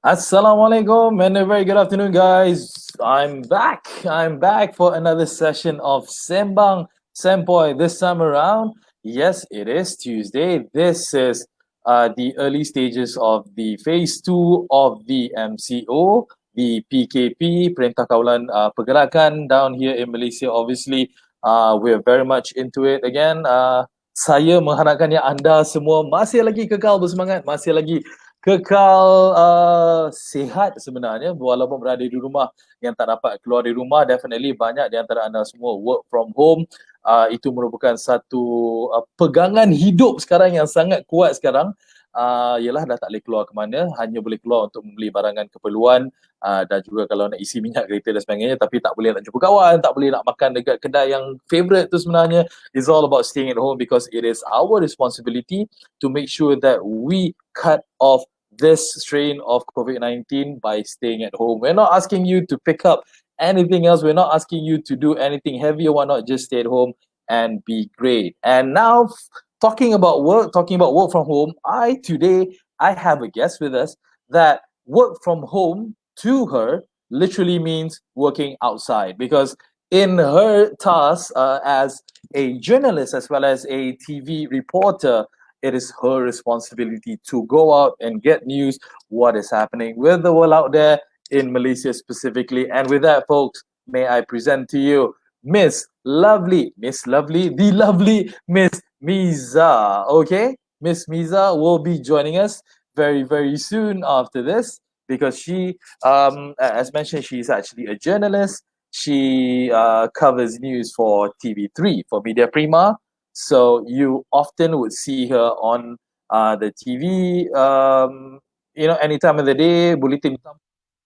Assalamualaikum and a very good afternoon, guys. I'm back. I'm back for another session of Sembang Sempoi. This time around, yes, it is Tuesday. This is the early stages of the phase 2 of the MCO, the PKP, Perintah Kawalan Pergerakan down here in Malaysia. Obviously, we're very much into it again. Saya mengharapkannya anda semua masih lagi kekal bersemangat, masih lagi kekal sihat sebenarnya walaupun berada di rumah. Yang tak dapat keluar di rumah, definitely banyak di antara anda semua work from home. Itu merupakan satu pegangan hidup sekarang yang sangat kuat sekarang. Ialah dah tak boleh keluar ke mana, hanya boleh keluar untuk membeli barangan keperluan dan juga kalau nak isi minyak kereta dan sebagainya, tapi tak boleh nak jumpa kawan, tak boleh nak makan dekat kedai yang favourite tu sebenarnya. It's all about staying at home because it is our responsibility to make sure that we cut off this strain of COVID-19 by staying at home. We're not asking you to pick up anything else. We're not asking you to do anything heavier. Why not just stay at home and be great? And now, talking about work from home, today I have a guest with us that work from home to her literally means working outside, because in her task as a journalist as well as a TV reporter, it is her responsibility to go out and get news, what is happening with the world out there, in Malaysia specifically. And with that, folks, may I present to you the lovely Miss Meiza. Okay, Miss Meiza will be joining us very, very soon after this, because she, as mentioned, she's actually a journalist. She covers news for TV3, for Media Prima. So you often would see her on the TV, any time of the day, bulletin.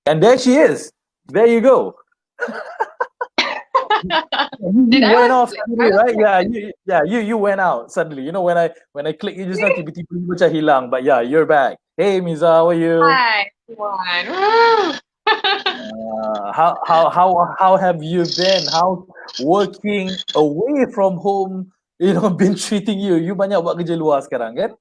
And there she is. There you go. You went off suddenly, right? You went out suddenly. You know, when I click, you just not tiba-tiba macam hilang. But yeah, you're back. Hey, Meiza, how are you? Hi, everyone. How have you been? How working away from home, been treating you? You banyak buat kerja luar sekarang, kan?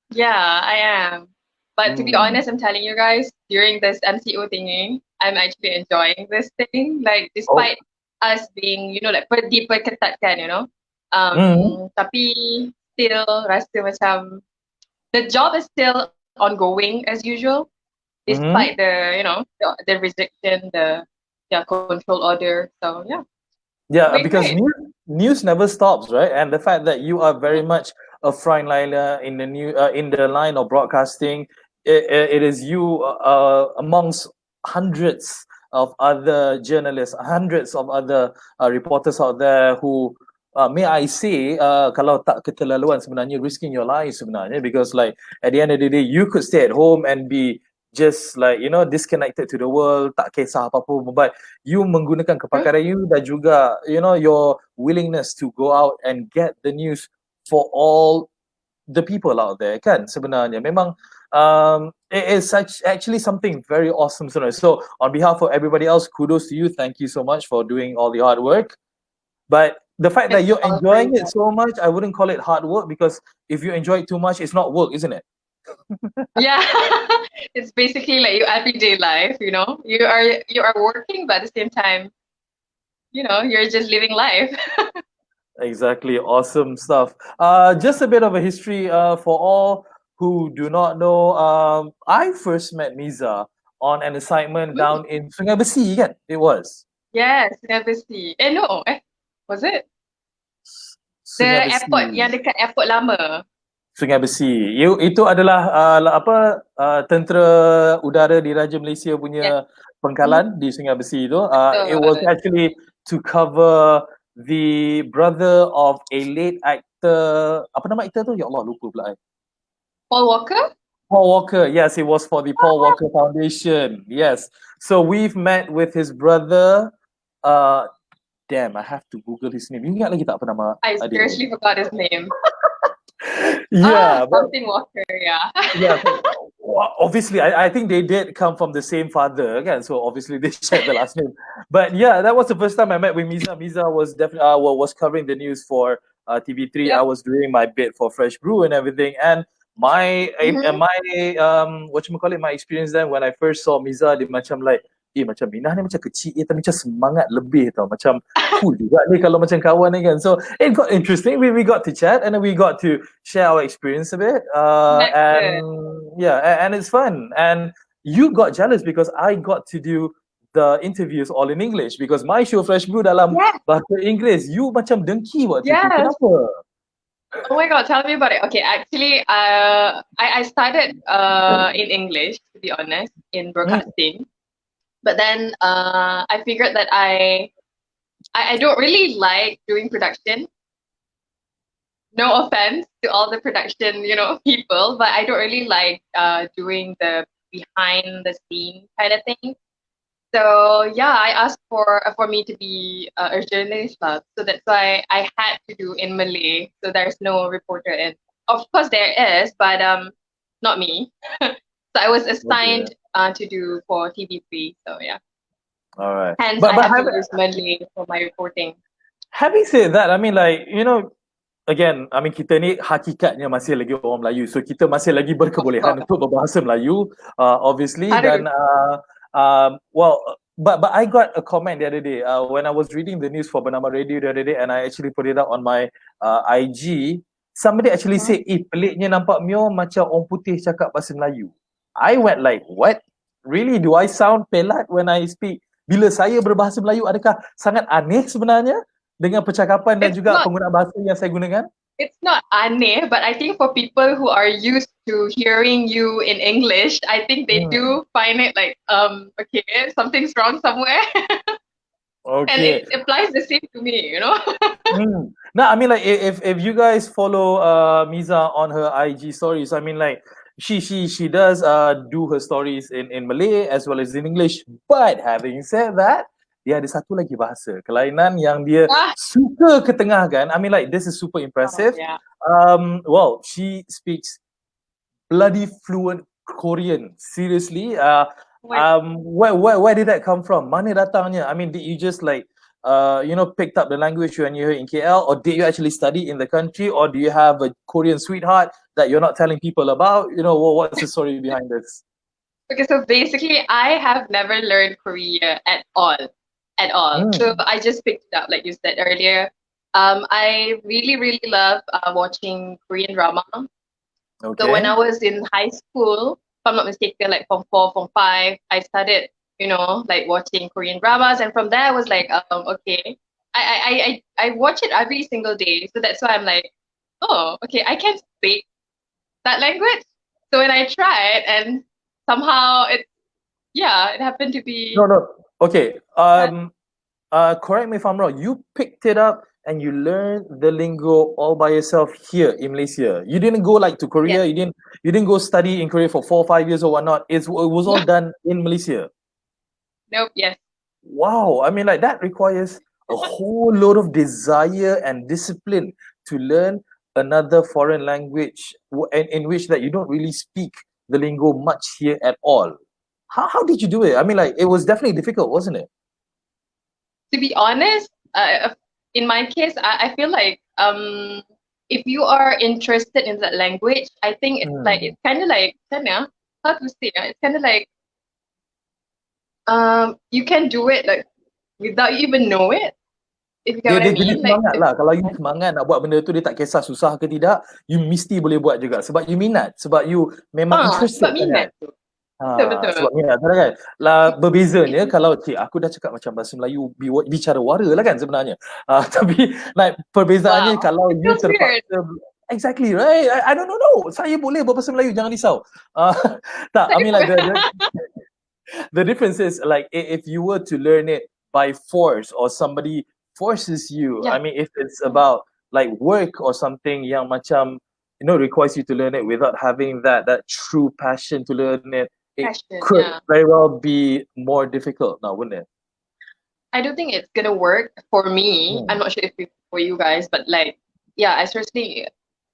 Yeah, I am. But to be honest, I'm telling you guys, during this MCO thingy, I'm actually enjoying this thing. Like, despite us being, like, diperketatkan, tapi still rasa macam the job is still ongoing as usual, despite the, the restriction, the control order. So, yeah. Yeah, because news never stops, right? And the fact that you are very much a frontliner in the in the line of broadcasting, it is you amongst hundreds of other journalists, hundreds of other reporters out there who, may I say, kalau tak keterlaluan sebenarnya, risking your life sebenarnya, because like at the end of the day, you could stay at home and be just like, disconnected to the world, tak kisah apa-apa, but you menggunakan kepakaran you dan juga, your willingness to go out and get the news for all the people out there, kan, sebenarnya. Memang, it is actually something very awesome. So on behalf of everybody else, kudos to you. Thank you so much for doing all the hard work. But the fact that you're enjoying it so much, I wouldn't call it hard work, because if you enjoy it too much, it's not work, isn't it? Yeah, it's basically like your everyday life, you are working, but at the same time, you're just living life. Exactly. Awesome stuff. Just a bit of a history for all who do not know. I first met Meiza on an assignment down in Sungai Besi, kan? It was. Yes, Sungai Besi. Was it? Sungai Besi. Airport yang dekat airport lama. Sungai Besi. Itu adalah tentera udara Diraja Malaysia punya pangkalan di Sungai Besi itu. It was actually to cover the brother of a late actor. Apa nama actor tu? Ya Allah, lupa pula. Paul Walker? Paul Walker. Yes, it was for the Paul Walker Foundation. Yes. So we've met with his brother. Damn, I have to Google his name. You ingat lagi tak apa nama? I seriously forgot his name. Yeah, something Walker, yeah. Yeah, obviously, I think they did come from the same father again, so obviously they shared the last name. But yeah, that was the first time I met with Meiza. Meiza was definitely was covering the news for TV3. I was doing my bit for Fresh Brew and everything, and Mm-hmm. What you call it, my experience then when I first saw Meiza, dia macam like, macam Minah ni macam kecil tapi macam semangat lebih tau, macam cool juga ni kalau macam kawan ni kan. So it got interesting. We got to chat and then we got to share our experience a bit. That's And good. yeah, and it's fun. And you got jealous because I got to do the interviews all in English because my show Fresh Brew dalam Yes. bahasa Inggeris. You macam dengki waktu tu. Yes. Kenapa? Oh my God, tell me about it. Okay, actually, I started in English, to be honest, in broadcasting. But then I figured that I don't really like doing production. No offense to all the production, people, but I don't really like doing the behind the scene kind of thing. So yeah, I asked for me to be a journalist, so that's why I had to do in Malay. So there's no reporter in. Of course there is, but not me. So I was assigned to do for TV3. So yeah. All right. Hence, I have to use Malay for my reporting. Having said that, I mean, like, again, I mean, kita ni hakikatnya masih lagi orang Melayu. So, kita masih lagi berkebolehan untuk berbahasa Melayu, obviously. Dan, well, but I got a comment the other day when I was reading the news for Bernama Radio the other day, and I actually put it out on my IG. Somebody actually said, peliknya nampak Mio macam orang putih cakap bahasa Melayu. I went like, what? Really? Do I sound pelat when I speak? Bila saya berbahasa Melayu, adakah sangat aneh sebenarnya dengan percakapan dan juga penggunaan bahasa yang saya gunakan? It's not aneh, but I think for people who are used to hearing you in English, I think they do find it like, okay, something's wrong somewhere. Okay. And it applies the same to me, No, I mean, like, if you guys follow Meiza on her IG stories, I mean, like, she does do her stories in Malay as well as in English. But having said that, dia ada satu lagi bahasa kelainan yang dia suka ketengahkan. I mean, like, this is super impressive. Well, she speaks bloody fluent Korean. Seriously. Where did that come from? Mana datangnya? I mean, did you just like picked up the language when you're in KL, or did you actually study in the country, or do you have a Korean sweetheart that you're not telling people about? What's the story behind this? Okay, so basically, I have never learned Korea at all. So I just picked it up, like you said earlier. I really, really love watching Korean drama. Okay. So when I was in high school, if I'm not mistaken, like Form 4, Form 5, I started, like watching Korean dramas. And from there, I was like, okay. I watch it every single day. So that's why I'm like, oh, okay, I can speak that language. So when I tried, and somehow it happened to be... No. Okay. Correct me if I'm wrong. You picked it up and you learned the lingo all by yourself here in Malaysia. You didn't go like to Korea. Yes. You didn't go study in Korea for 4 or 5 years or whatnot. It was all done in Malaysia. Nope. Yes. Wow. I mean, like, that requires a whole load of desire and discipline to learn another foreign language in which that you don't really speak the lingo much here at all. How did you do it? I mean, like, it was definitely difficult, wasn't it? To be honest, in my case, I feel like if you are interested in that language, I think it's like, it's kind of like, how to say, it's kind of like you can do it like without you even know it. If you get what I mean. Dia semangat lah. Kalau you semangat nak buat benda tu, dia tak kisah susah ke tidak, you mesti boleh buat juga. Sebab you minat. Sebab you memang interested. Sebab minat tu. Betul. Sebab minat kan. Lah, berbezanya kalau aku dah cakap macam bahasa Melayu bicara wara lah kan sebenarnya. Tapi like perbezaannya kalau you terpaksa. Exactly, right? I don't know. Saya boleh berbahasa Melayu, jangan risau. Tak, I mean, like the difference is like if you were to learn it by force or somebody forces you. I mean, if it's about like work or something yang macam requires you to learn it without having that true passion to learn it, could very well be more difficult now, wouldn't it? I don't think it's gonna work for me. I'm not sure if for you guys, but like, I seriously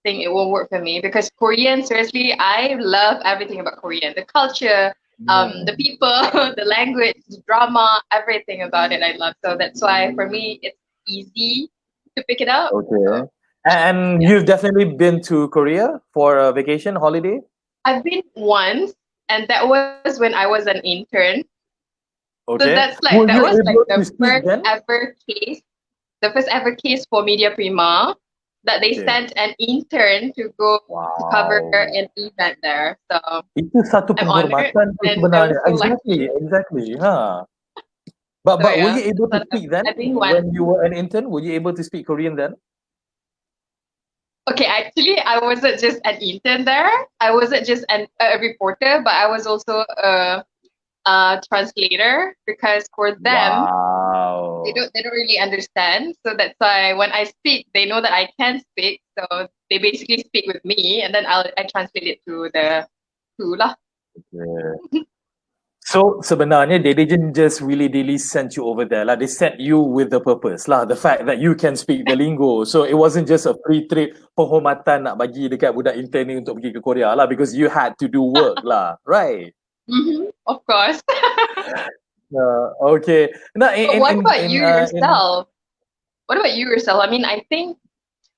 think it won't work for me because Korean, seriously, I love everything about Korean. The culture, the people, the language, the drama, everything about it I love. So that's why for me it's easy to pick it up. Okay. And Yeah. you've definitely been to Korea for a vacation holiday? I've been once, and that was when I was an intern. So Okay. that Were was you like able the to first speak then? ever case, for Media Prima, that they Okay. sent an intern to go to cover Wow. an event there. So Itu satu I'm honored, penghormatan tu and I was sebenarnya. so Exactly, lucky. exactly. Huh. So But were yeah, you able to so speak then I've been one. when you were an intern? Were you able to speak Korean then? Okay, actually, I wasn't just an intern there. I wasn't just a reporter, but I was also a translator, because for them, Wow. they don't really understand. So that's why when I speak, they know that I can speak. So they basically speak with me, and then I translate it to the to lah. Yeah. So sebenarnya they didn't just really send you over there lah. They sent you with the purpose lah. The fact that you can speak the lingo. So it wasn't just a free trip penghormatan nak bagi dekat budak intern ni untuk pergi ke Korea lah, because you had to do work lah, right? Of course. Okay. Now But what about you in yourself? What about you yourself? I mean, I think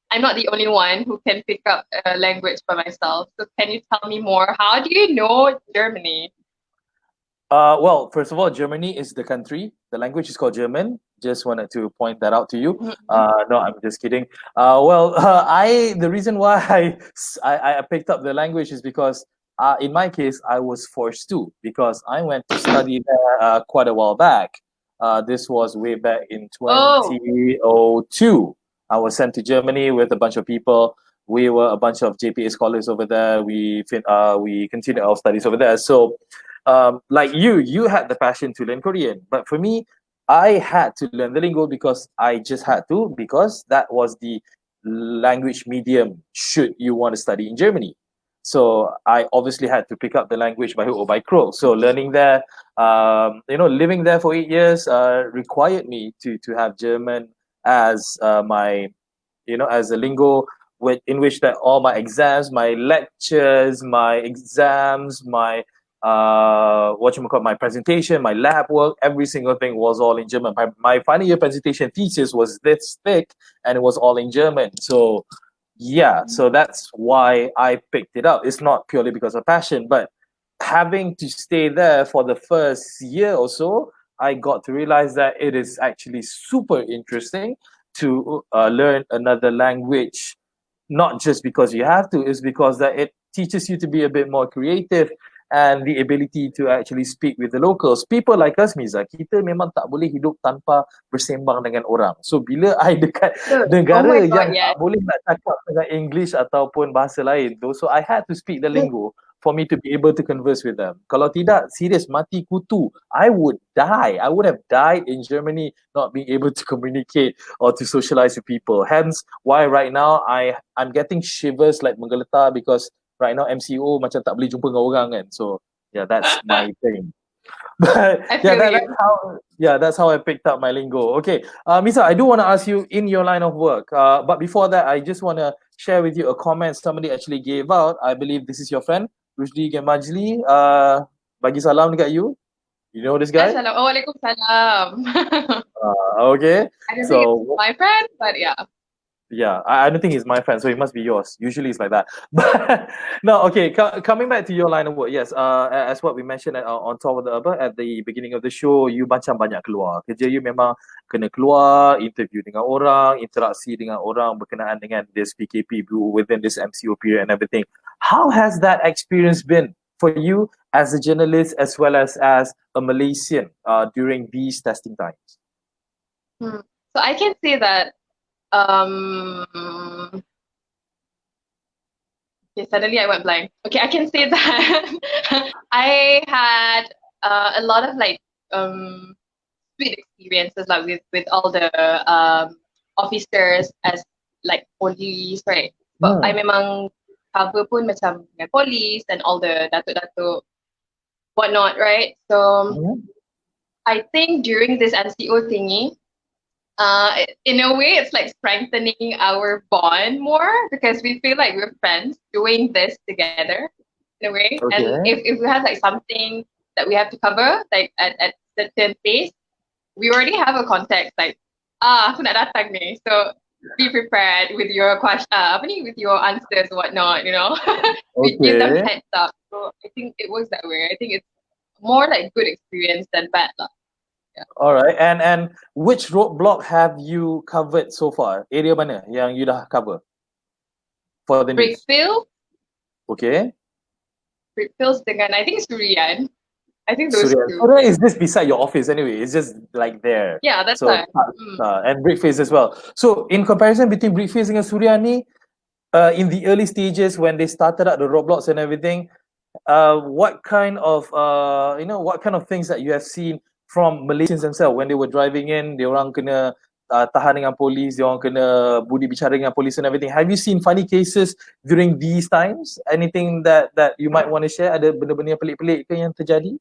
I'm not the only one who can pick up a language by myself. So can you tell me more? How do you know Germany? Well, first of all, Germany is the country. The language is called German. Just wanted to point that out to you. Mhm. No, I'm just kidding. Well, I the reason why I picked up the language is because in my case I was forced to, because I went to study there quite a while back. This was way back in Oh, 2002. I was sent to Germany with a bunch of people. We were a bunch of JPA scholars over there. We continued our studies over there. So like you had the passion to learn Korean, but for me, I had to learn the lingo because I just had to, because that was the language medium should you want to study in Germany. So I obviously had to pick up the language by hook or by crook. So learning there, living there for 8 years required me to have German as my as a lingo, in which that all my exams, my lectures, my exams, my my presentation, my lab work, every single thing was all in German. My final year presentation thesis was this thick, and it was all in German. So yeah, so that's why I picked it up. It's not purely because of passion, but having to stay there for the first year or so, I got to realize that it is actually super interesting to learn another language, not just because you have to, is because that it teaches you to be a bit more creative and the ability to actually speak with the locals. People like us, Miza, kita memang tak boleh hidup tanpa bersembang dengan orang. So bila I dekat good. Oh negara my God, yang tak yes. boleh nak cakap dengan English ataupun bahasa lain tu, so I had to speak the lingo for me to be able to converse with them. Kalau tidak, serious mati kutu. I would die. I would have died in Germany not being able to communicate or to socialize with people. Hence why right now I'm getting shivers like menggeletar, because right now MCO macam tak boleh jumpa dengan orang kan. So yeah, that's my thing. But I yeah, feel you. that's how I picked up my lingo. Okay, Misa, I do want to ask you in your line of work. But before that, I just want to share with you a comment somebody actually gave out. I believe this is your friend, Rusdi Gemajli. Bagi salam dekat you. You know this guy? Oh, Waalaikumsalam. Okay. I don't think it's So my friend, but yeah. yeah, I don't think he's my friend, so he must be yours. Usually it's like that. But no, okay. Coming back to your line of work, yes. As what we mentioned on top of at the beginning of the show, you macam banyak keluar. Kerja you memang kena keluar, interview dengan orang, interaksi dengan orang berkenaan dengan this PKP within this MCO period and everything. How has that experience been for you as a journalist as well as a Malaysian during these testing times? So I can say that um okay, suddenly I went blank. Okay, I can say that I had a lot of like sweet experiences like with all the officers as like police, right? But I memang cover pun macam dengan police and all the datuk-datuk whatnot, right? So I think during this MCO thingy, in a way, it's like strengthening our bond more, because we feel like we're friends doing this together in a way. And Okay. if we have like something that we have to cover, like at certain place, we already have a context. Like, aku nak datang ni. So be prepared with your question, with your answers and whatnot, we give them Okay. heads up. So I think it works that way. I think it's more like good experience than bad luck. Yeah. All right. And which roadblock have you covered so far? Area mana yang you dah cover for the news? Brickfield, Okay. Brickfields dengan I think Surian. I think those Surya. two. Surya is just beside your office anyway. It's just like there. Yeah, that's So why. and Brickface as well. So in comparison between Brickface and Surya ni, in the early stages when they started out the roadblocks and everything, what kind of what kind of things that you have seen from Malaysians themselves when they were driving in, dia orang kena tahan dengan polis, dia orang kena budi bicara dengan polis and everything. Have you seen funny cases during these times? Anything that you might want to share? Ada benda-benda yang pelik-pelik ke yang terjadi?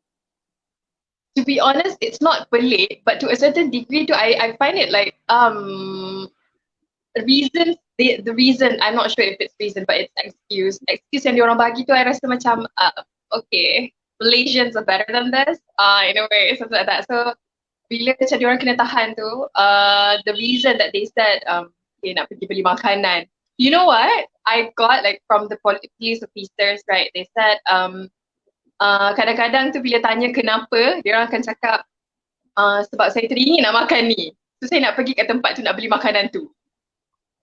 To be honest, it's not pelik, but to a certain degree, I find it like the reason, I'm not sure if it's reason, but it's excuse yang diorang bagi tu I rasa macam okay, Malaysians are better than this in a way, something like that. So bila macam diorang kena tahan tu, the reason that they said okay, nak pergi beli makanan, you know what I got like from the police officers, right? They said kadang-kadang tu bila tanya kenapa, diorang akan cakap sebab saya teringin nak makan ni, so saya nak pergi kat tempat tu nak beli makanan tu.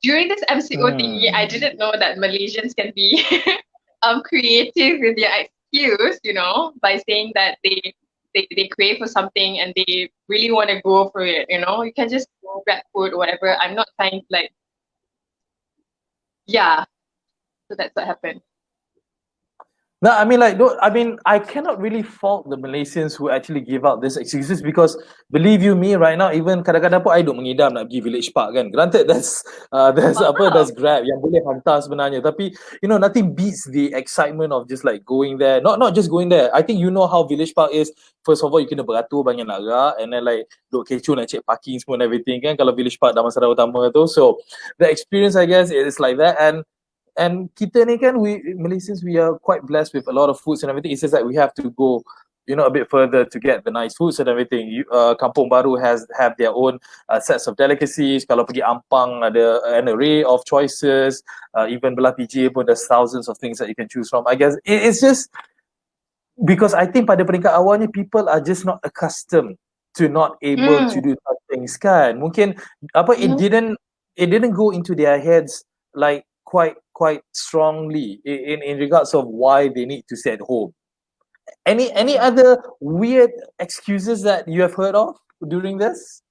During this MCO thingy, I didn't know that Malaysians can be creative with their excuse, by saying that they crave for something and they really want to go for it, You can just grab food or whatever. I'm not trying to yeah. So that's what happened. No, I cannot really fault the Malaysians who actually give out these excuses because believe you me, right now, even kadang-kadang pun I duk mengidam nak pergi Village Park kan. Granted, that's Grab yang boleh hantar sebenarnya. Tapi, nothing beats the excitement of just like going there. Not just going there. I think you know how Village Park is. First of all, you kena beratur banyak nak gerak and then like duk kecoh nak check parking semua and everything kan kalau Village Park Damansara Utama tu. So, the experience I guess is like that and kita ni kan, we Malaysians, we are quite blessed with a lot of foods and everything. It's just that we have to go a bit further to get the nice foods and everything. Kampung Baru have their own sets of delicacies. Kalau pergi Ampang ada an array of choices. Even belah PJ pun there's thousands of things that you can choose from. I guess it's just because I think pada peringkat awalnya people are just not accustomed to not able to do such things kan. Mungkin it didn't go into their heads like quite strongly in regards of why they need to stay at home. Any other weird excuses that you have heard of during this?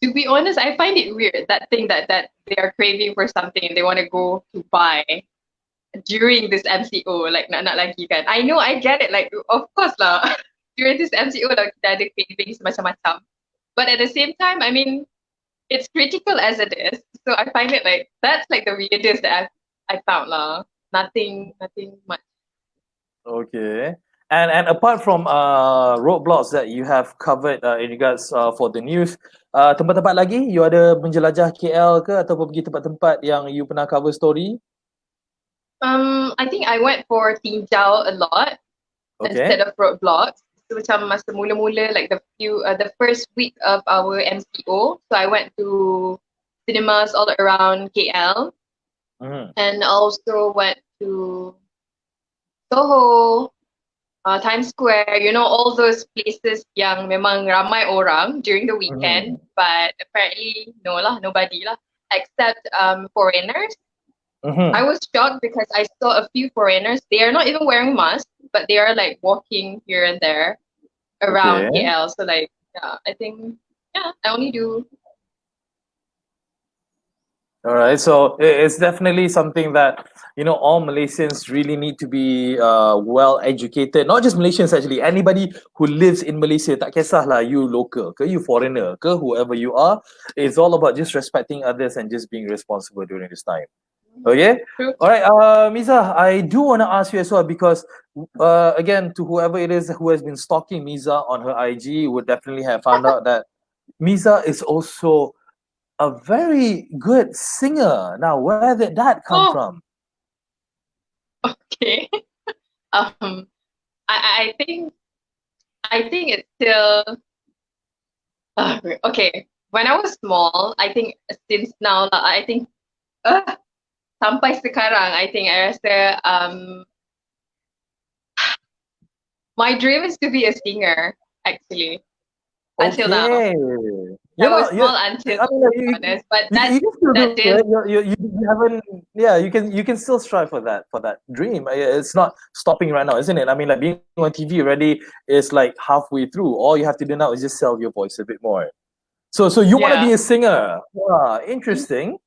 To be honest, I find it weird, that thing that they are craving for something and they want to go to buy during this MCO, like nak lagi kan. I know, I get it, like of course lah. During this MCO lah kita ada cravings macam-macam. But at the same time, I mean, it's critical as it is. So I find it like that's like the weirdest that I found lah. Nothing much. Okay. And apart from roadblocks that you have covered in regards for the news, tempat-tempat lagi you ada menjelajah KL ke ataupun pergi tempat-tempat yang you pernah cover story? I think I went for tinjau a lot instead of roadblocks. So macam masa mula-mula, like the first week of our MCO, so I went to cinemas all around KL, and also went to Soho, Times Square, all those places yang memang ramai orang during the weekend, but apparently nobody lah, except foreigners. I was shocked because I saw a few foreigners. They are not even wearing masks, but they are like walking here and there around KL. So like, I think, I only do. All right, so it's definitely something that all Malaysians really need to be well educated. Not just Malaysians actually, anybody who lives in Malaysia, tak kisahlah you local ke, you foreigner ke, whoever you are, it's all about just respecting others and just being responsible during this time. Okay. All right, Meiza, I do want to ask you as well because, again, to whoever it is who has been stalking Meiza on her IG, would definitely have found out that Meiza is also a very good singer. Now, where did that come from? Okay. I think it's still okay. when I was small, I think since now, I think sampai sekarang, I think I rasa my dream is to be a singer, actually, until now. Okay. I You're was not. small I until, mean, to be honest, but you can still that do didn't. it. You haven't. Yeah, you can still strive for that dream. It's not stopping right now, isn't it? I mean, like being on TV already is like halfway through. All you have to do now is just sell your voice a bit more. So you want to Yeah. be a singer? Interesting.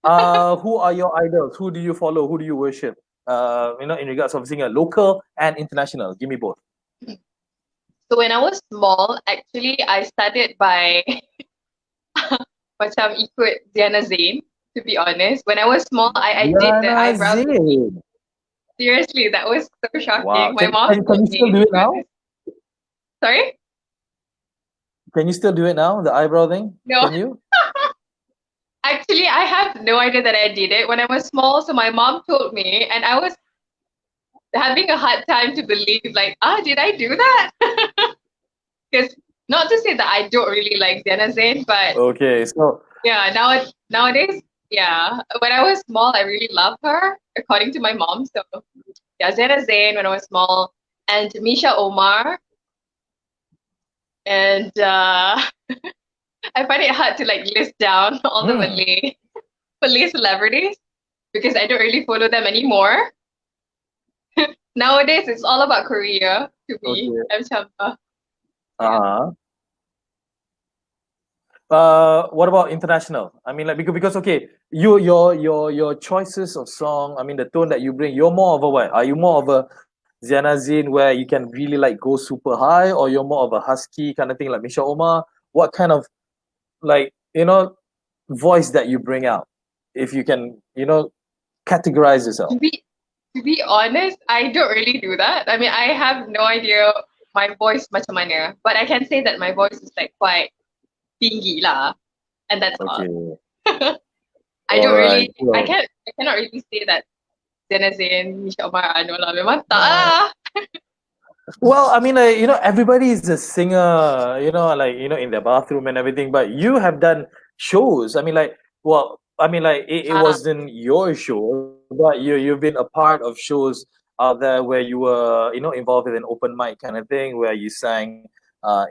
Who are your idols? Who do you follow? Who do you worship? In regards of singer, local and international. Give me both. So when I was small, actually, I started by macam ikut Diana Zain. To be honest, when I was small, I did the Diana eyebrow thing. Zain. Seriously, that was so Wow. shocking. My mom Can told you still me do to it do now? this. Sorry? Can you still do it now? The eyebrow thing? No. Can you? Actually, I have no idea that I did it when I was small. So my mom told me, and I was having a hard time to believe, like, did I do that? Because not to say that I don't really like Diana Zain, but Okay. So yeah, nowadays, yeah. When I was small, I really loved her, according to my mom. So yeah, Diana Zain when I was small, and Misha Omar, and I find it hard to like list down all the hmm, Malay celebrities because I don't really follow them anymore. Nowadays, it's all about Korea to me. okay. Macam, yeah. Uh-huh. What about international? I mean, like because okay, your choices of song. I mean, the tone that you bring. You're more of a what? Are you more of a Zianazin where you can really like go super high, or you're more of a husky kind of thing like Misha Omar? What kind of like voice that you bring out? If you can, categorize yourself. To be to be honest, I don't really do that. I mean, I have no idea my voice macam mana, but I can say that my voice is like quite tinggi lah, and that's all. Okay. I All don't right. really, So, I cannot really say that Zena Zain, Misha Omar, ano lah, memang tak right. ah. Well, I mean, everybody is a singer, like, in their bathroom and everything, but you have done shows. I mean, like, well, I mean, like, it Ah, wasn't your show, but you've been a part of shows out there where you were, involved with an open mic kind of thing, where you sang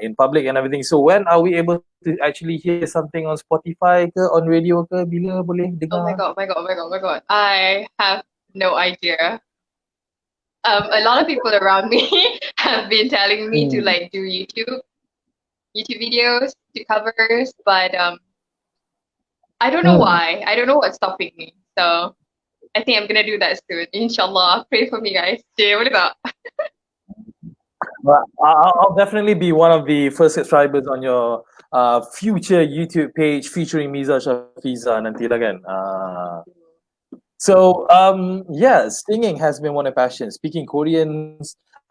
in public and everything. So when are we able to actually hear something on Spotify ke, on radio ke? Bila boleh oh my dengar? god, my god, my god, my god. I have no idea. A lot of people around me have been telling me to Hmm. like do YouTube videos, do covers, but I don't know Hmm. why. I don't know what's stopping me. So I think I'm gonna do that soon. Inshallah. Pray for me, guys. Jay, what is that? But I'll definitely be one of the first subscribers on your future YouTube page featuring Meiza Shafieza nanti lah kan. Yeah, singing has been one of passion. Speaking Korean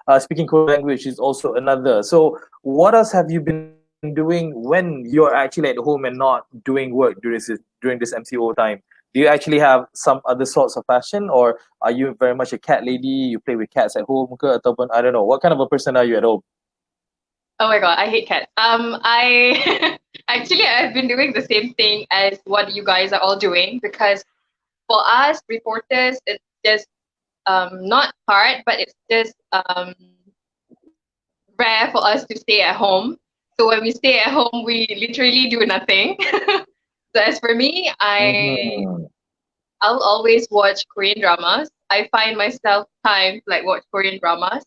language is also another. So what else have you been doing when you're actually at home and not doing work during this MCO time? Do you actually have some other sorts of passion, or are you very much a cat lady? You play with cats at home ke? Ataupun I don't know. What kind of a person are you at home? Oh my god, I hate cats. I actually I've been doing the same thing as what you guys are all doing because for us reporters, it's just not hard, but it's just rare for us to stay at home. So when we stay at home, we literally do nothing. So as for me, Mhm. I'll always watch Korean dramas. I find myself time to like watch Korean dramas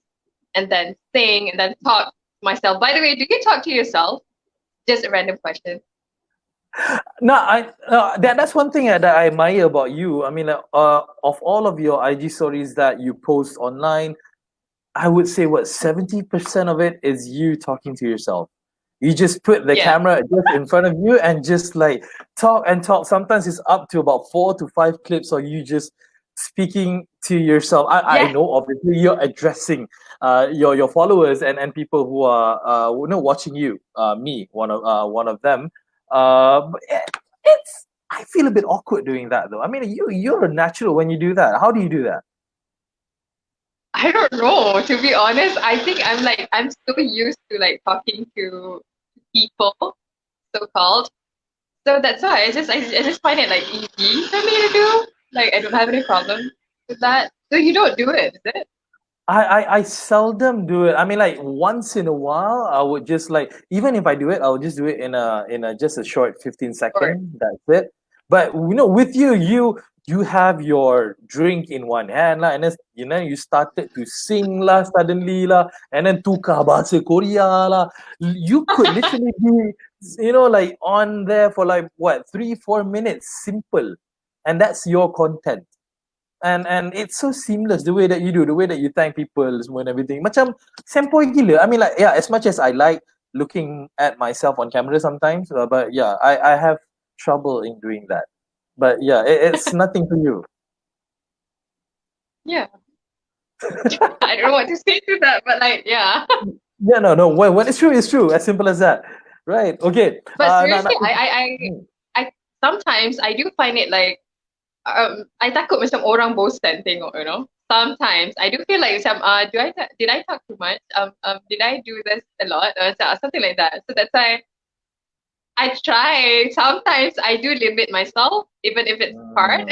and then sing and then talk to myself. By the way, do you talk to yourself? Just a random question. No, that's one thing that I admire about you. I mean, of all of your IG stories that you post online, I would say what 70% of it is you talking to yourself. You just put the Yeah. camera just in front of you and just like talk and talk. Sometimes it's up to about 4 to 5 clips of you just speaking to yourself. I Yes. know obviously you're addressing your followers and people who are watching you. Me, one of them. But it's I feel a bit awkward doing that though. I mean, you're a natural when you do that. How do you do that? I don't know. To be honest, I think I'm so used to like talking to people, so called. So that's why I just find it like easy for me to do. Like I don't have any problem with that. So you don't do it, is it? I seldom do it. I mean, like once in a while, I would just like even if I do it, I'll just do it in a just a short 15 Or second. That's it. But with you, you have your drink in one hand lah, and then you started to sing lah suddenly lah, and then tukar bahasa Korea lah. You could literally be like on there for like what 3-4 minutes, simple, and that's your content. And it's so seamless the way that you do, the way that you thank people semua and everything. Macam sempoi gila. I mean, like, yeah, as much as I like looking at myself on camera sometimes, but yeah, I have trouble in doing that. But yeah, it's nothing to you. yeah. I don't know what to say to that, but like yeah. Yeah, no. When it's true, it's true. As simple as that. Right. Okay. But Nah, nah. seriously, I sometimes I do find it like I takut macam orang bosan tengok, you know. Sometimes I do feel like macam did I talk too much? Did I do this a lot? Something like that. So that's why I try. Sometimes I do limit myself, even if it's hard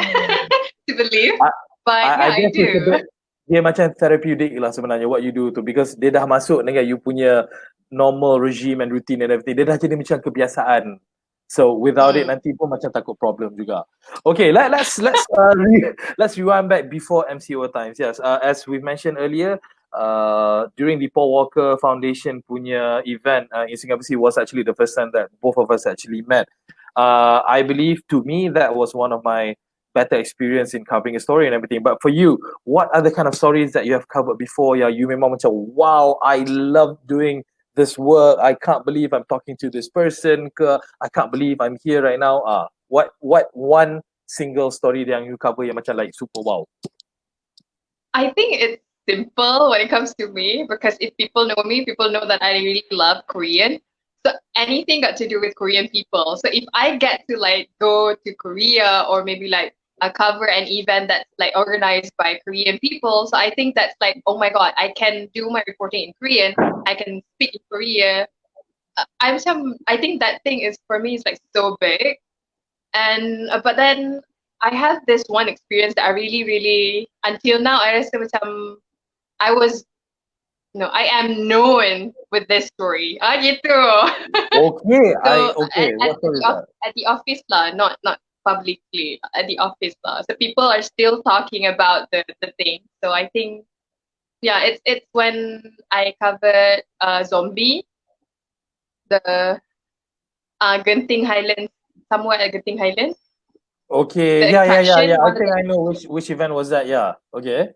to believe. But I yeah, I guess it's a do. bit dia macam therapeutic lah sebenarnya what you do tu, because dia dah masuk dengan you punya normal regime and routine and everything. Dia dah jadi macam kebiasaan. So without it Mm. nanti pun macam takut problem juga. Okay, let's rewind back before MCO times. Yes, as we mentioned earlier, during the Paul Walker Foundation punya event in Singapore City was actually the first time that both of us actually met. I believe to me that was one of my better experience in covering a story and everything. But for you, what are the kind of stories that you have covered before? Yeah, you memang macam, wow, I love doing this work. I can't believe I'm talking to this person. I can't believe I'm here right now. What one single story yang you cover yang macam like super wow? I think it's simple when it comes to me because if people know me, people know that I really love Korean. So anything got to do with Korean people. So if I get to like go to Korea or maybe like cover an event that's like organized by Korean people, so I think that's like, oh my god, I can do my reporting in Korean. I can speak in Korea. I think that thing is for me is like so big. And but then I have this one experience that I really, really until now I rasa macam I was I am known with this story. Gitu. Okay, So what story is that? at the office lah, not publicly at the office lah. So people are still talking about the thing. So I think yeah, it's when I covered zombie, the Genting Highlands, somewhere at Genting Highlands. Okay, The yeah. attraction, I one of think the I know which event was that. Yeah. Okay.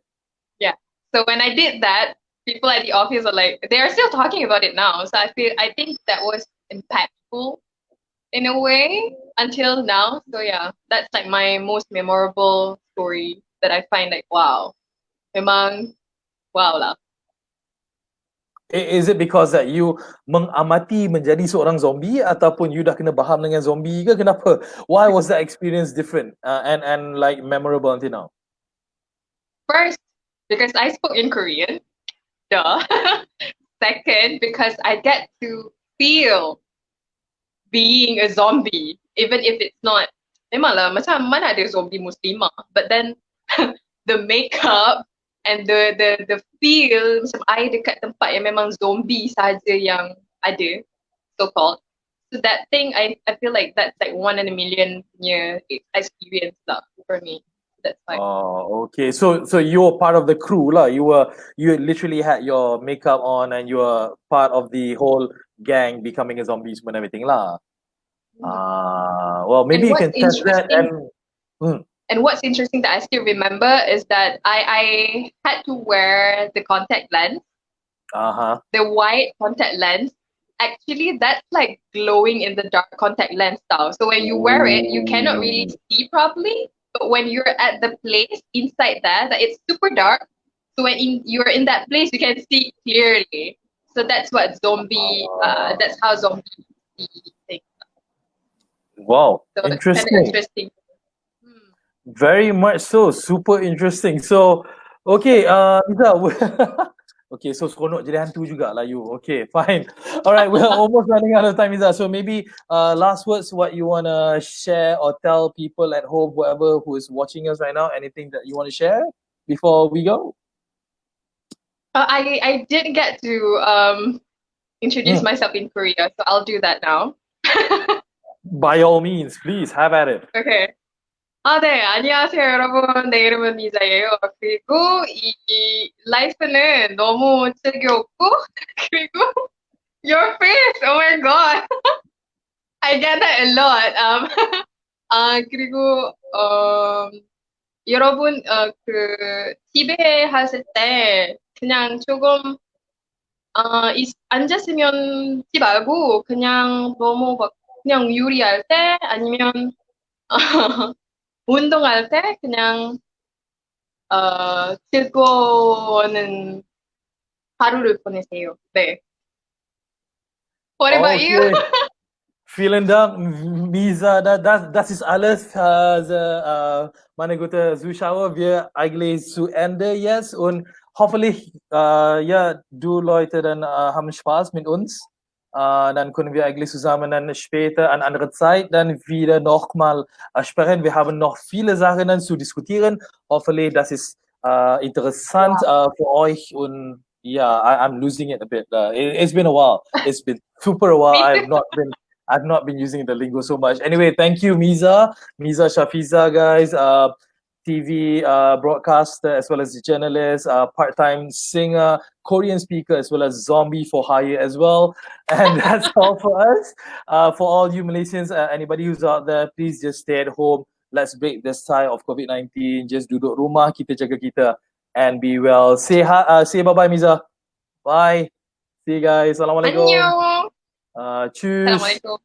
yeah. So when I did that, people at the office are like, they are still talking about it now. So I think that was impactful in a way until now. So yeah, that's like my most memorable story that I find like wow, memang wow lah. Is it because that you mengamati menjadi seorang zombie ataupun you dah kena faham dengan zombie ke kenapa? Why was that experience different and like memorable until now? First, because I spoke in Korean. Duh. Second, because I get to feel being a zombie, even if it's not. Memang lah, macam mana ada zombie muslimah. But then the makeup and the feel macam I dekat tempat yang memang zombie saja yang ada, so called. So that thing, I feel like that's like 1 in a million punya experience lah for me. That's why. Oh, okay. So you were part of the crew lah. You literally had your makeup on and you were part of the whole gang becoming a zombies and everything lah. Well, maybe And you what's can test that interesting and and what's interesting that I still remember is that I had to wear the contact lens, the white contact lens. Actually, that's like glowing in the dark contact lens style. So when you wear it, you cannot really see properly. But when you're at the place inside that it's super dark. So when you're in that place, you can see clearly. So that's what zombie. That's how zombie see things. wow, So it's kind of interesting. interesting. Very much so. Super interesting. So, okay, Meiza, Okay, so seronok jadi hantu juga lah you. Okay, fine. All right, we're almost running out of time, Meiza. So maybe last words, what you want to share or tell people at home, whoever who is watching us right now, anything that you want to share before we go? I didn't get to introduce myself in Korea, so I'll do that now. By all means, please have at it. Okay. 네, 안녕하세요, 여러분. 내 이름은 미자예요. 그리고 이 라이프는 너무 즐거웠고, 그리고 your face, oh my god. I get that a lot. 그리고, 여러분, 집에 하실 때 그냥 조금, 앉았으면 지 말고 그냥 너무 막, 그냥 요리할 때 아니면, 운동할 때 그냥 즐거운 하루를 보내세요. 네. What about you? Vielen Dank, Meiza. Das ist alles. Meine gute Zuschauer, wir eigentlich zu Ende jetzt und hoffentlich, ja, du Leute dann haben Spaß mit uns. Dann können wir eigentlich zusammen dann später an andere Zeit dann wieder nochmal sprechen. Wir haben noch viele Sachen dann zu diskutieren. Hoffentlich, das ist interessant für euch und yeah, I'm losing it a bit. It's been a while. It's been super a while. I've not been using the lingo so much. Anyway, thank you, Meiza Shafieza, guys. TV broadcaster as well as journalist, part-time singer, Korean speaker as well as zombie for hire as well. And that's all for us. For all you Malaysians, anybody who's out there, please just stay at home. Let's break this tie of COVID-19. Just duduk rumah, kita jaga kita, and be well. Say bye-bye, Meiza. Bye. See you guys. Assalamualaikum. 안녕. Tschüss. Assalamualaikum.